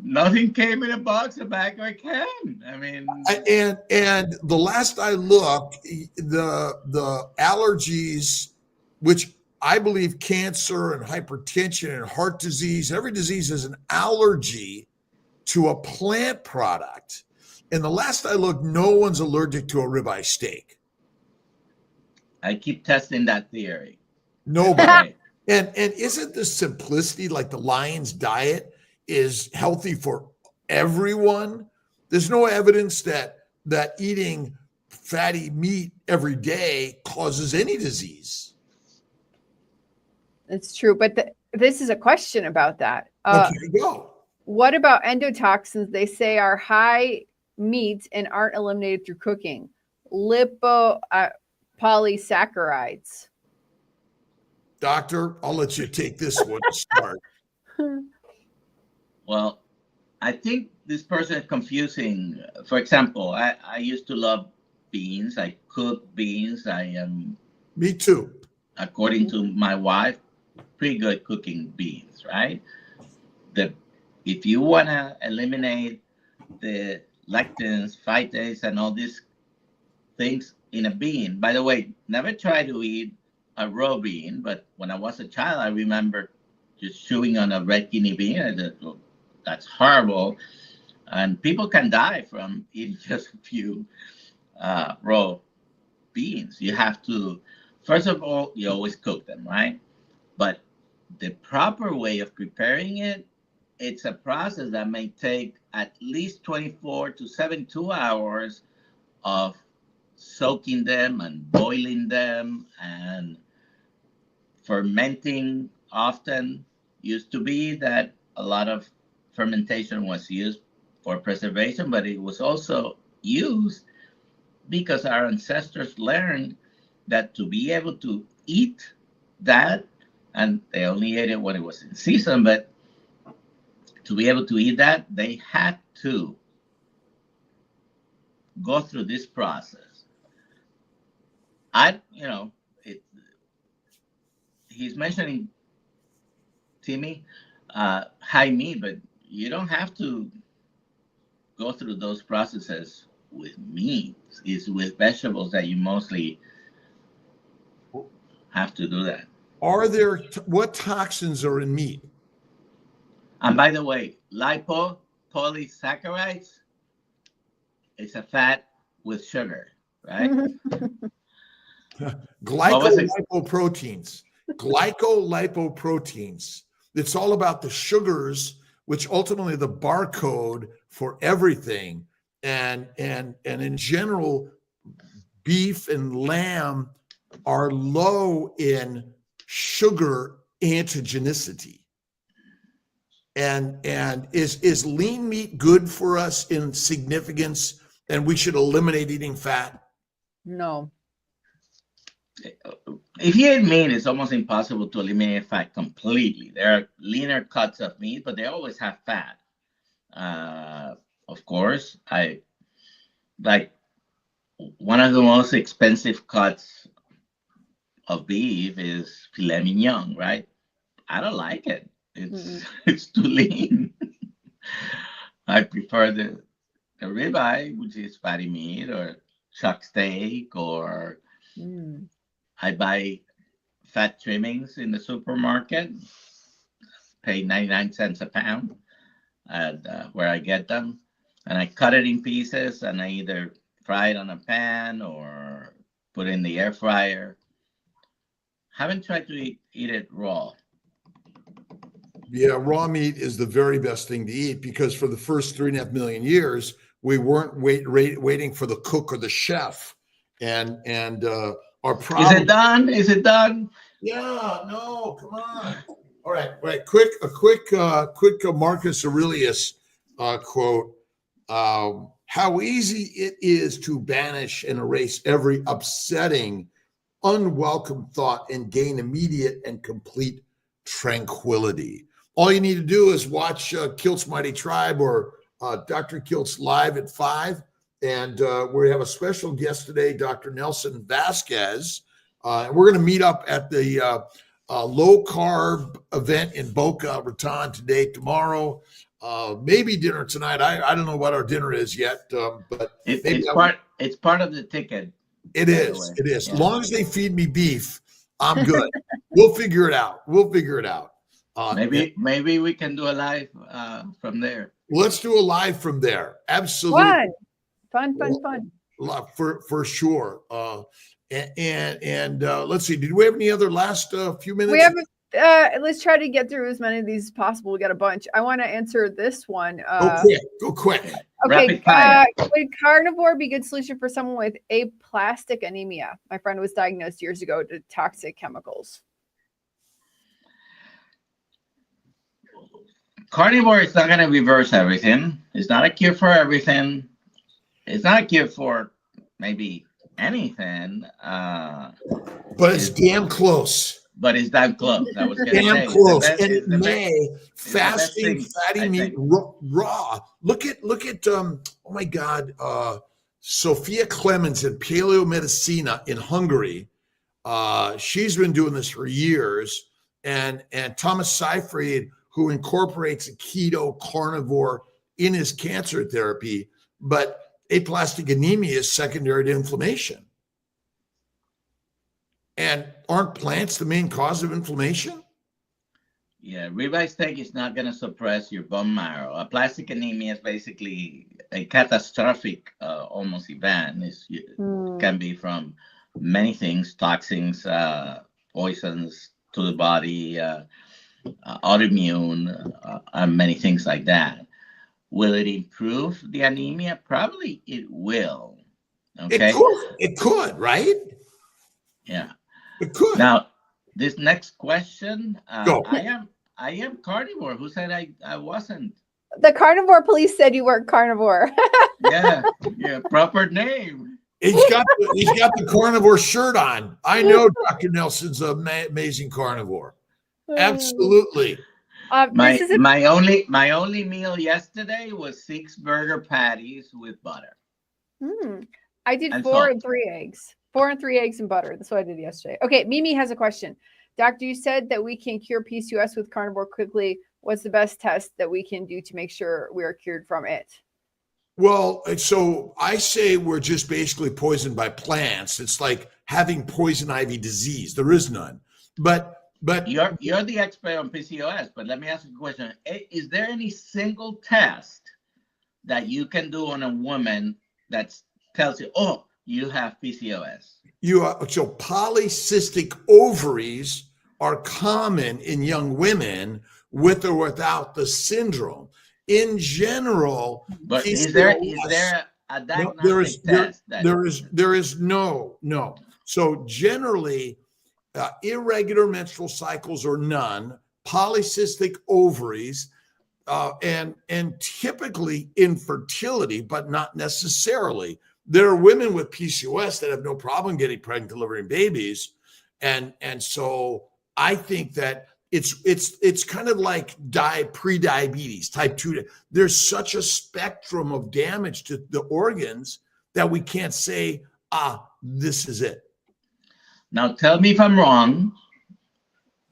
nothing came in a box, a bag, or a can. I mean, and the last I looked, the allergies, which I believe cancer and hypertension and heart disease, every disease is an allergy to a plant product. And the last I looked, no one's allergic to a ribeye steak. I keep testing that theory. Nobody. And isn't the simplicity, like the Lion's diet is healthy for everyone? There's no evidence that eating fatty meat every day causes any disease. It's true. But this is a question about that. Okay, go. What about endotoxins? They say are high meat and aren't eliminated through cooking. Lipopolysaccharides. Doctor, I'll let you take this one to start. Well, I think this person is confusing. For example, I used to love beans. I cook beans. I am. Me too. According to my wife, pretty good cooking beans, right? The if you want to eliminate the lectins, phytates, and all these things in a bean. By the way, never try to eat a raw bean, but when I was a child, I remember just chewing on a red kidney bean. And that's horrible. And people can die from eating just a few raw beans. You have to, first of all, you always cook them, right? But the proper way of preparing it, it's a process that may take at least 24 to 72 hours of soaking them and boiling them and fermenting. Often used to be that a lot of fermentation was used for preservation, but it was also used because our ancestors learned that to be able to eat that, and they only ate it when it was in season, but to be able to eat that, they had to go through this process. He's mentioning, Timmy, high meat, but you don't have to go through those processes with meat. It's with vegetables that you mostly have to do that. What toxins are in meat? And by the way, lipopolysaccharides is a fat with sugar, right? Glycolipoproteins. Glycolipoproteins. It's all about the sugars, which ultimately the barcode for everything. And in general, beef and lamb are low in sugar antigenicity. And is lean meat good for us in significance, and we should eliminate eating fat? No. If you eat meat, it's almost impossible to eliminate fat completely. There are leaner cuts of meat, but they always have fat. Of course, one of the most expensive cuts of beef is filet mignon, right? I don't like it. It's too lean. I prefer the ribeye, which is fatty meat, or chuck steak, or I buy fat trimmings in the supermarket, pay 99 cents a pound at where I get them, and I cut it in pieces, and I either fry it on a pan or put it in the air fryer. Haven't tried to eat it raw. Yeah, raw meat is the very best thing to eat, because for the first 3.5 million years, we weren't waiting for the cook or the chef. And our problem. Is it done? Is it done? Yeah, no, come on. All right. A quick Marcus Aurelius quote. How easy it is to banish and erase every upsetting, unwelcome thought and gain immediate and complete tranquility. All you need to do is watch Kiltz Mighty Tribe or Dr. Kiltz live at 5. And we have a special guest today, Dr. Nelson Vazquez. And we're going to meet up at the low carb event in Boca Raton today, tomorrow. Maybe dinner tonight. I don't know what our dinner is yet, but it's part of the ticket. It is. It is. Yeah. As long as they feed me beef, I'm good. We'll figure it out. Maybe we can do a live from there. Let's do a live from there. Absolutely. Fun. For sure. And let's see. Did we have any other last few minutes? We have. Let's try to get through as many of these as possible. We got a bunch. I want to answer this one. Go quick. Okay. Would carnivore be a good solution for someone with aplastic anemia? My friend was diagnosed years ago to toxic chemicals. Carnivore is not going to reverse everything. It's not a cure for everything. It's not a cure for maybe anything. But it's damn close. But it's damn close. I was damn close. And it may fasting fatty meat raw. Look at oh my God, Sophia Clemens in Paleomedicina in Hungary. She's been doing this for years. And Thomas Seyfried, who incorporates a keto carnivore in his cancer therapy, but aplastic anemia is secondary to inflammation. And aren't plants the main cause of inflammation? Yeah, ribeye steak is not going to suppress your bone marrow. Aplastic anemia is basically a catastrophic almost event. Can be from many things, toxins, poisons to the body, autoimmune, and many things like that. Will it improve the anemia? Probably it will. Okay. It could, right? Yeah. It could. Now, this next question, Go. I am carnivore. Who said I wasn't? The carnivore police said you weren't carnivore. Yeah, proper name. He's got the carnivore shirt on. I know Dr. Nelson's an amazing carnivore. Absolutely. My only meal yesterday was 6 burger patties with butter. I did And 4 salt. and 3 eggs. 4 and 3 eggs and butter. That's what I did yesterday. Okay, Mimi has a question. Doctor, you said that we can cure PCOS with carnivore quickly. What's the best test that we can do to make sure we are cured from it? Well, so I say we're just basically poisoned by plants. It's like having poison ivy disease. There is none. But You're the expert on PCOS, but let me ask you a question. Is there any single test that you can do on a woman that tells you, oh, you have PCOS? So polycystic ovaries are common in young women with or without the syndrome. In general, but PCOS, is there a diagnostic test? There is no. So generally, irregular menstrual cycles or none, polycystic ovaries, and typically infertility, but not necessarily. There are women with PCOS that have no problem getting pregnant, delivering babies, and so I think that it's kind of like pre-diabetes, type 2. There's such a spectrum of damage to the organs that we can't say, this is it. Now, tell me if I'm wrong.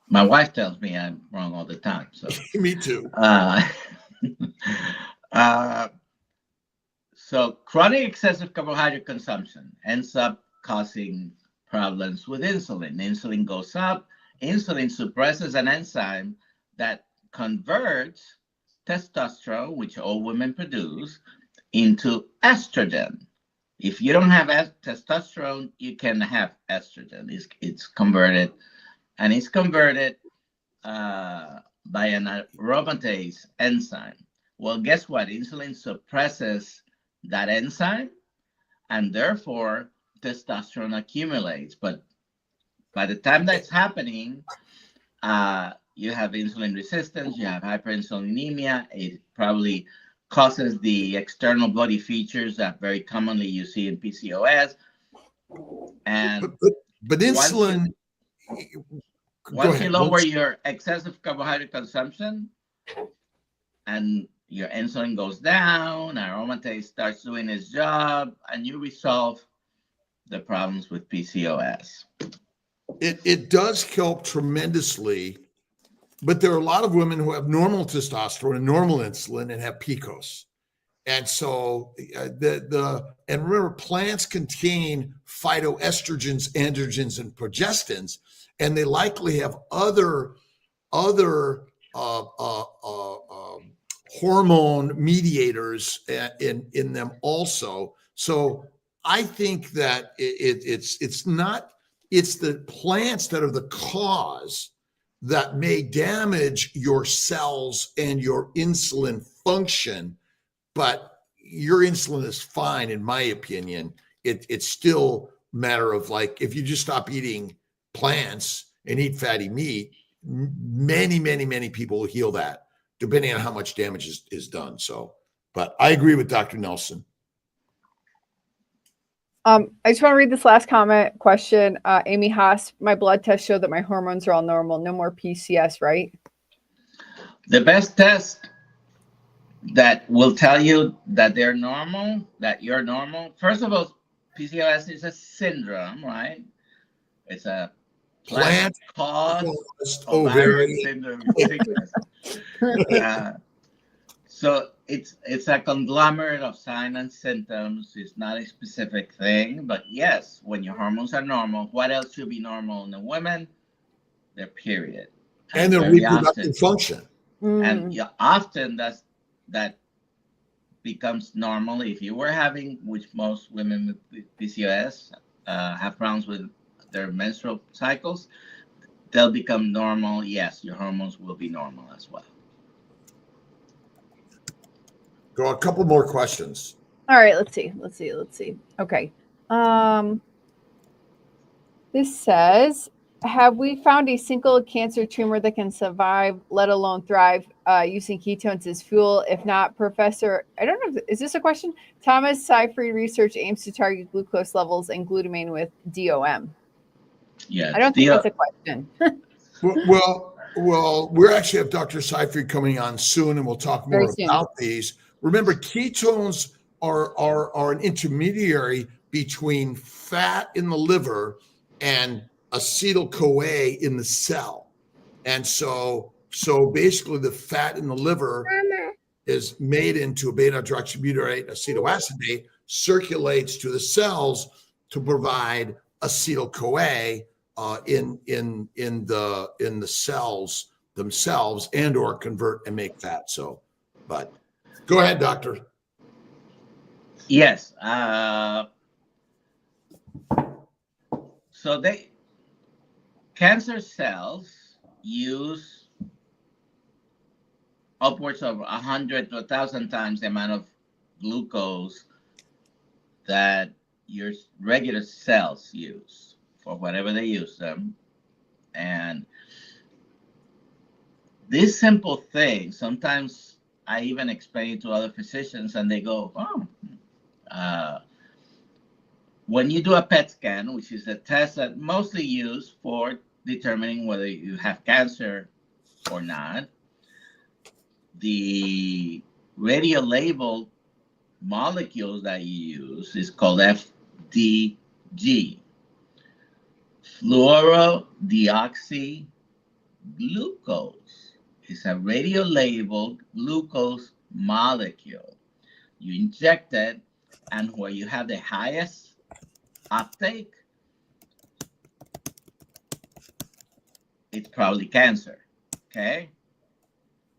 My wife tells me I'm wrong all the time. So Me too. So chronic excessive carbohydrate consumption ends up causing problems with insulin. Insulin goes up. Insulin suppresses an enzyme that converts testosterone, which all women produce, into estrogen. If you don't have testosterone, you can have estrogen. It's converted, and it's converted by an aromatase enzyme. Well, guess what? Insulin suppresses that enzyme, and therefore testosterone accumulates. But by the time that's happening, you have insulin resistance, you have hyperinsulinemia. It probably causes the external body features that very commonly you see in PCOS. And but insulin. Once you lower your excessive carbohydrate consumption and your insulin goes down, aromatase starts doing its job, and you resolve the problems with PCOS. It does help tremendously, but there are a lot of women who have normal testosterone and normal insulin and have PCOS. And so and remember, plants contain phytoestrogens, androgens, and progestins, and they likely have other hormone mediators in them also. So I think that it's the plants that are the cause that may damage your cells and your insulin function, but your insulin is fine, in my opinion. It's still a matter of, like, if you just stop eating plants and eat fatty meat, many people will heal that, depending on how much damage is done. So, but I agree with Dr. Nelson. I just want to read this last question. Amy Haas, my blood test showed that my hormones are all normal. No more PCS, right? The best test that will tell you that they're normal, that you're normal. First of all, PCOS is a syndrome, right? It's a plant-caused ovarian syndrome sickness. So it's a conglomerate of signs and symptoms. It's not a specific thing, but yes, when your hormones are normal, what else should be normal in a woman? Their period, And their very often, reproductive function. and often that becomes normal if you were having, which most women with PCOS have problems with their menstrual cycles. They'll become normal. Yes, your hormones will be normal as well. Go a couple more questions. All right, let's see. Okay. This says, have we found a single cancer tumor that can survive, let alone thrive, using ketones as fuel? If not, Professor, I don't know, is this a question? Thomas Seyfried research aims to target glucose levels and glutamine with DOM. Yeah, I don't think that's a question. Well, we're actually have Dr. Seyfried coming on soon, and we'll talk more about these. Remember, ketones are an intermediary between fat in the liver and acetyl-CoA in the cell. And so basically the fat in the liver is made into a beta-hydroxybutyrate acetoacetate, circulates to the cells to provide acetyl-CoA in the cells themselves, and or convert and make fat. So, but go ahead, doctor. Yes. So cancer cells use upwards of 100 to 1,000 times the amount of glucose that your regular cells use for whatever they use them. And this simple thing, sometimes I even explain it to other physicians and they go, oh, when you do a PET scan, which is a test that mostly used for determining whether you have cancer or not, the radio-labeled molecules that you use is called FDG, fluorodeoxyglucose. It's a radio-labeled glucose molecule. You inject it, and where you have the highest uptake, it's probably cancer. Okay.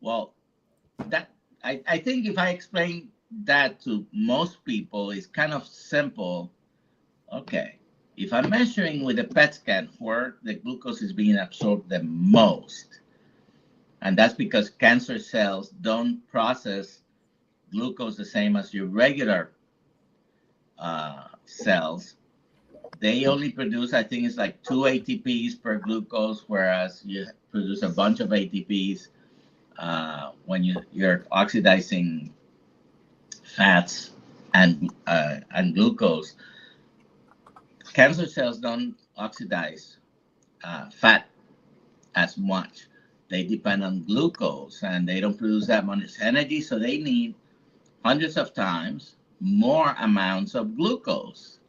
Well, that I think if I explain that to most people, it's kind of simple. Okay. If I'm measuring with a PET scan where the glucose is being absorbed the most, and that's because cancer cells don't process glucose the same as your regular cells. They only produce, I think it's like 2 ATPs per glucose, whereas you produce a bunch of ATPs when you're oxidizing fats and glucose. Cancer cells don't oxidize fat as much. They depend on glucose, and they don't produce that much energy, so they need hundreds of times more amounts of glucose.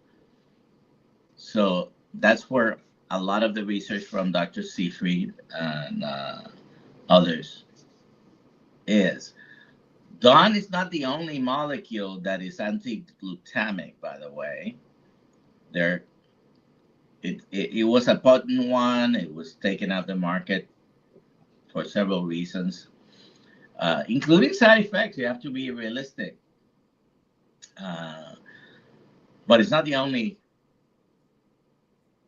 So that's where a lot of the research from Dr. Seyfried and others is. DON is not the only molecule that is anti-glutamic, by the way. It was a potent one. It was taken out the market for several reasons, including side effects. You have to be realistic. But it's not the only.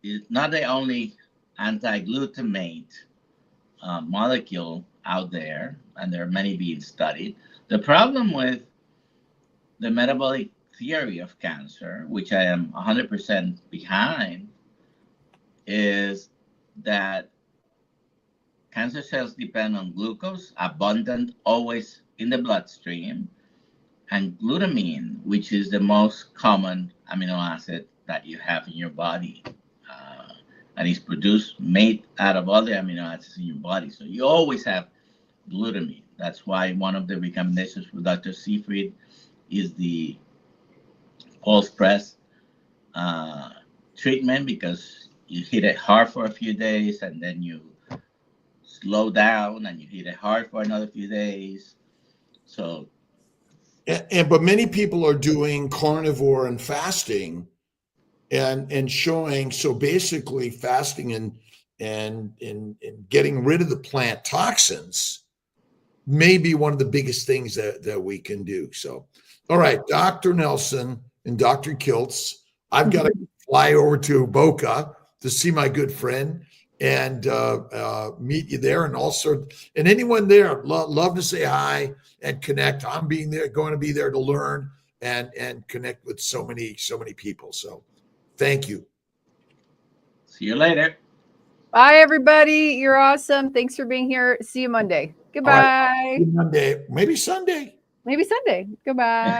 It's not the only anti-glutamate molecule out there, and there are many being studied. The problem with the metabolic theory of cancer, which I am 100% behind, is that cancer cells depend on glucose, abundant always in the bloodstream, and glutamine, which is the most common amino acid that you have in your body. And it's made out of all the amino acids in your body. So you always have glutamine. That's why one of the recommendations for Dr. Seyfried is the pulse press treatment, because you hit it hard for a few days and then you slow down and you hit it hard for another few days. So but many people are doing carnivore and fasting and showing, so basically fasting and getting rid of the plant toxins may be one of the biggest things that we can do. So, all right, Dr. Nelson and Dr. Kiltz, I've got to fly over to Boca to see my good friend and meet you there. And also, and anyone there, love to say hi and connect. I'm going to be there to learn and connect with so many people. So thank you. see you later. Bye, everybody. You're awesome. Thanks for being here. See you Monday. Goodbye. Monday, maybe Sunday. Maybe Sunday. Goodbye.